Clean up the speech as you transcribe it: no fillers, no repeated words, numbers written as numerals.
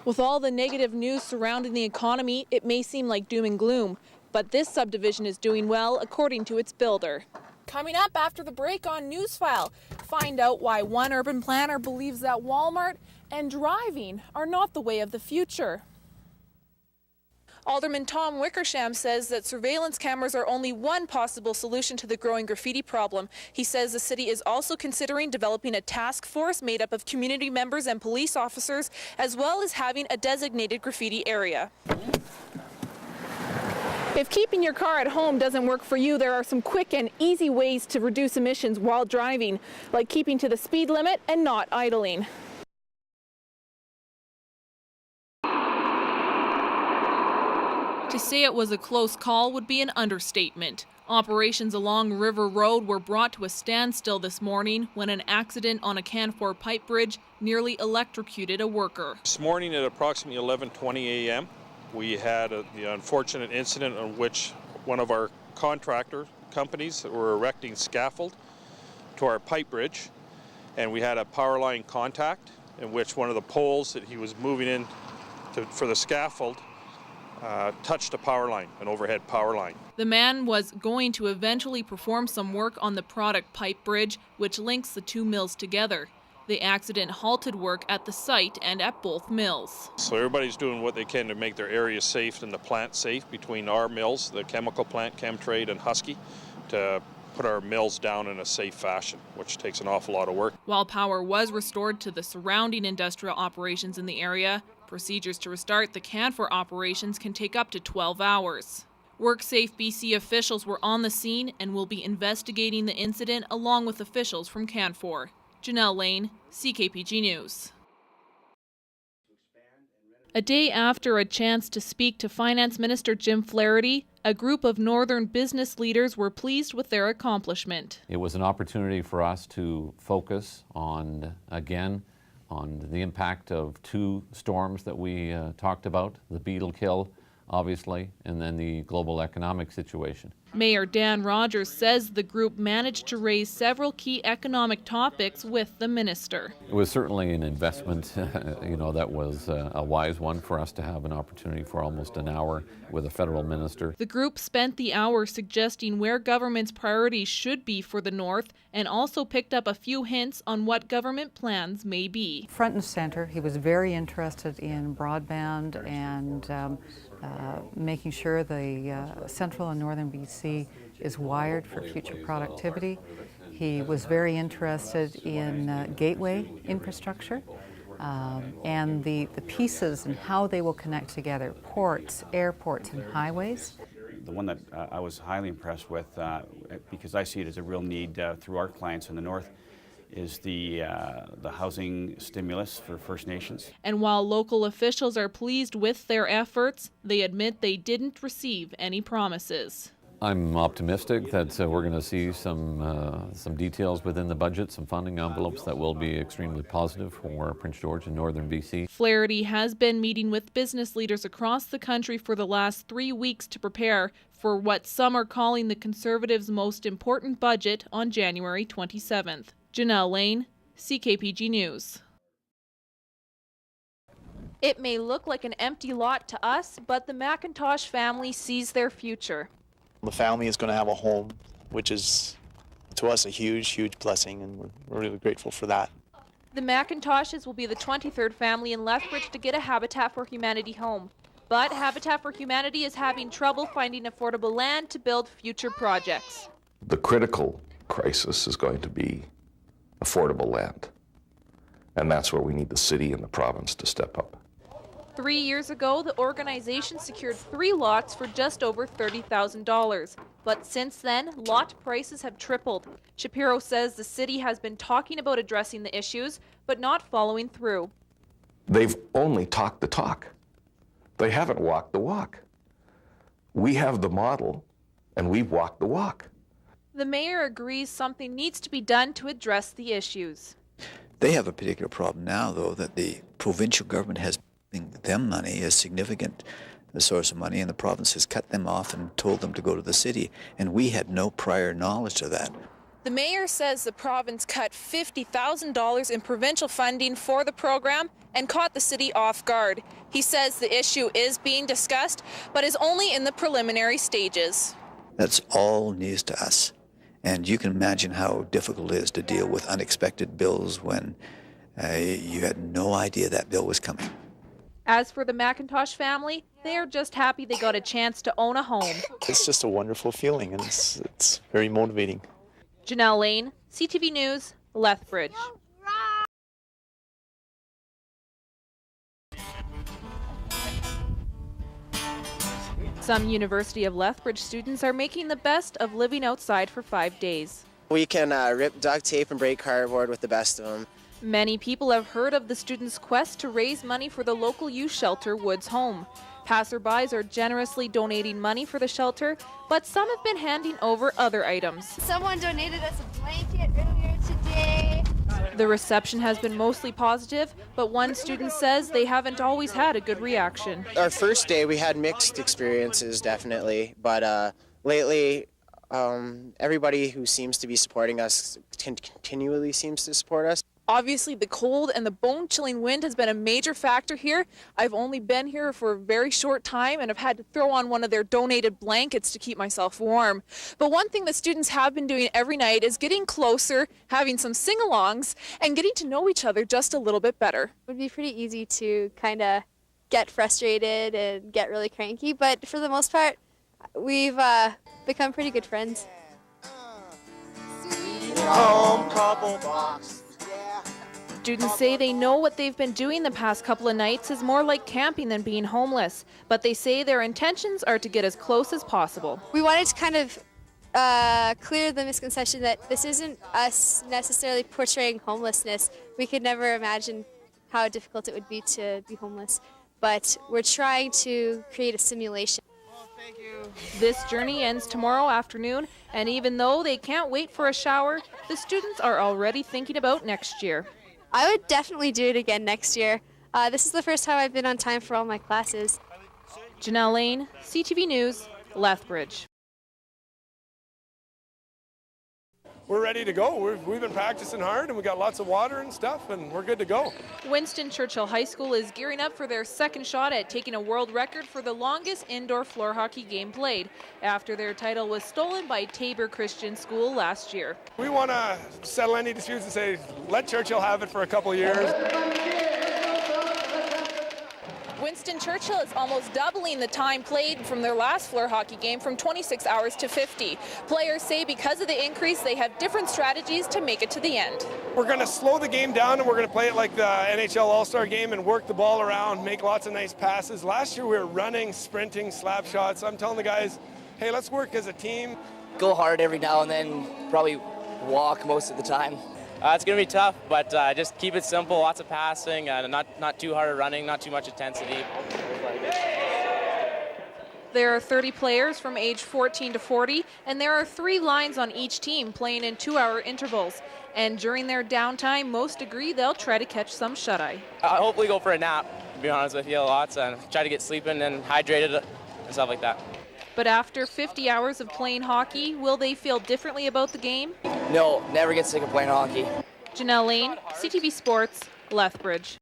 With all the negative news surrounding the economy, it may seem like doom and gloom, but this subdivision is doing well according to its builder. Coming up after the break on Newsfile, find out why one urban planner believes that Walmart and driving are not the way of the future. Alderman Tom Wickersham says that surveillance cameras are only one possible solution to the growing graffiti problem. He says the city is also considering developing a task force made up of community members and police officers, as well as having a designated graffiti area. If keeping your car at home doesn't work for you, there are some quick and easy ways to reduce emissions while driving, like keeping to the speed limit and not idling. To say it was a close call would be an understatement. Operations along River Road were brought to a standstill this morning when an accident on a Canfor pipe bridge nearly electrocuted a worker. This morning at approximately 11:20 a.m., we had the unfortunate incident in which one of our contractor companies were erecting scaffold to our pipe bridge, and we had a power line contact in which one of the poles that he was moving in for the scaffold touched a power line, an overhead power line. The man was going to eventually perform some work on the product pipe bridge, which links the two mills together. The accident halted work at the site and at both mills. So everybody's doing what they can to make their area safe and the plant safe between our mills, the chemical plant, Chemtrade, and Husky, to put our mills down in a safe fashion, which takes an awful lot of work. While power was restored to the surrounding industrial operations in the area, procedures to restart the Canfor operations can take up to 12 hours. WorkSafe BC officials were on the scene and will be investigating the incident along with officials from Canfor. Janelle Lane, CKPG News. A day after a chance to speak to Finance Minister Jim Flaherty, a group of northern business leaders were pleased with their accomplishment. It was an opportunity for us to focus on, again, on the impact of two storms that we talked about, the beetle kill, obviously, and then the global economic situation. Mayor Dan Rogers says the group managed to raise several key economic topics with the minister. It was certainly an investment, that was a wise one for us to have an opportunity for almost an hour with a federal minister. The group spent the hour suggesting where government's priorities should be for the North and also picked up a few hints on what government plans may be. Front and center, he was very interested in broadband and making sure the central and northern BC is wired for future productivity. He was very interested in gateway infrastructure and the pieces and how they will connect together, ports, airports, and highways. The one that I was highly impressed with, because I see it as a real need through our clients in the north, is the housing stimulus for First Nations. And while local officials are pleased with their efforts, they admit they didn't receive any promises. I'm optimistic that we're going to see some details within the budget, some funding envelopes that will be extremely positive for Prince George and northern BC. Flaherty has been meeting with business leaders across the country for the last 3 weeks to prepare for what some are calling the Conservatives' most important budget on January 27th. Janelle Lane, CKPG News. It may look like an empty lot to us, but the McIntosh family sees their future. The family is going to have a home, which is, to us, a huge, huge blessing, and we're really grateful for that. The McIntoshes will be the 23rd family in Lethbridge to get a Habitat for Humanity home. But Habitat for Humanity is having trouble finding affordable land to build future projects. The critical crisis is going to be affordable land, and that's where we need the city and the province to step up. 3 years ago, the organization secured 3 lots for just over $30,000. But since then, lot prices have tripled. Shapiro says the city has been talking about addressing the issues, but not following through. They've only talked the talk. They haven't walked the walk. We have the model, and we've walked the walk. The mayor agrees something needs to be done to address the issues. They have a particular problem now, though, that the provincial government has them money, a significant source of money, and the province has cut them off and told them to go to the city, and we had no prior knowledge of that. The mayor says the province cut $50,000 in provincial funding for the program and caught the city off guard. He says the issue is being discussed, but is only in the preliminary stages. That's all news to us. And you can imagine how difficult it is to deal with unexpected bills when you had no idea that bill was coming. As for the McIntosh family, they are just happy they got a chance to own a home. It's just a wonderful feeling, and it's very motivating. Janelle Lane, CTV News, Lethbridge. Some University of Lethbridge students are making the best of living outside for 5 days. We can rip duct tape and break cardboard with the best of them. Many people have heard of the students' quest to raise money for the local youth shelter, Woods Home. Passerbys are generously donating money for the shelter, but some have been handing over other items. Someone donated us a blanket earlier today. The reception has been mostly positive, but one student says they haven't always had a good reaction. Our first day we had mixed experiences, definitely, but lately everybody who seems to be supporting us continually seems to support us. Obviously, the cold and the bone-chilling wind has been a major factor here. I've only been here for a very short time and I've had to throw on one of their donated blankets to keep myself warm. But one thing that students have been doing every night is getting closer, having some sing-alongs, and getting to know each other just a little bit better. It would be pretty easy to kind of get frustrated and get really cranky, but for the most part, we've become pretty good friends. Home couple box. Students say they know what they've been doing the past couple of nights is more like camping than being homeless, but they say their intentions are to get as close as possible. We wanted to kind of clear the misconception that this isn't us necessarily portraying homelessness. We could never imagine how difficult it would be to be homeless, but we're trying to create a simulation. This journey ends tomorrow afternoon, and even though they can't wait for a shower, the students are already thinking about next year. I would definitely do it again next year. This is the first time I've been on time for all my classes. Janelle Lane, CTV News, Lethbridge. We're ready to go. We've been practicing hard and we got lots of water and stuff and we're good to go. Winston Churchill High School is gearing up for their second shot at taking a world record for the longest indoor floor hockey game played after their title was stolen by Tabor Christian School last year. We want to settle any disputes and say, let Churchill have it for a couple of years. Winston Churchill is almost doubling the time played from their last floor hockey game from 26 hours to 50. Players say because of the increase, they have different strategies to make it to the end. We're going to slow the game down and we're going to play it like the NHL All-Star game and work the ball around, make lots of nice passes. Last year we were running, sprinting, slap shots. I'm telling the guys, hey, let's work as a team. Go hard every now and then, probably walk most of the time. It's going to be tough, but just keep it simple, lots of passing, not too hard of running, not too much intensity. There are 30 players from age 14 to 40, and there are 3 lines on each team playing in 2-hour intervals. And during their downtime, most agree they'll try to catch some shut-eye. I'll hopefully go for a nap, to be honest with you, lots, and try to get sleeping and hydrated and stuff like that. But after 50 hours of playing hockey, will they feel differently about the game? No, never get sick of playing hockey. Janelle Lane, CTV Sports, Lethbridge.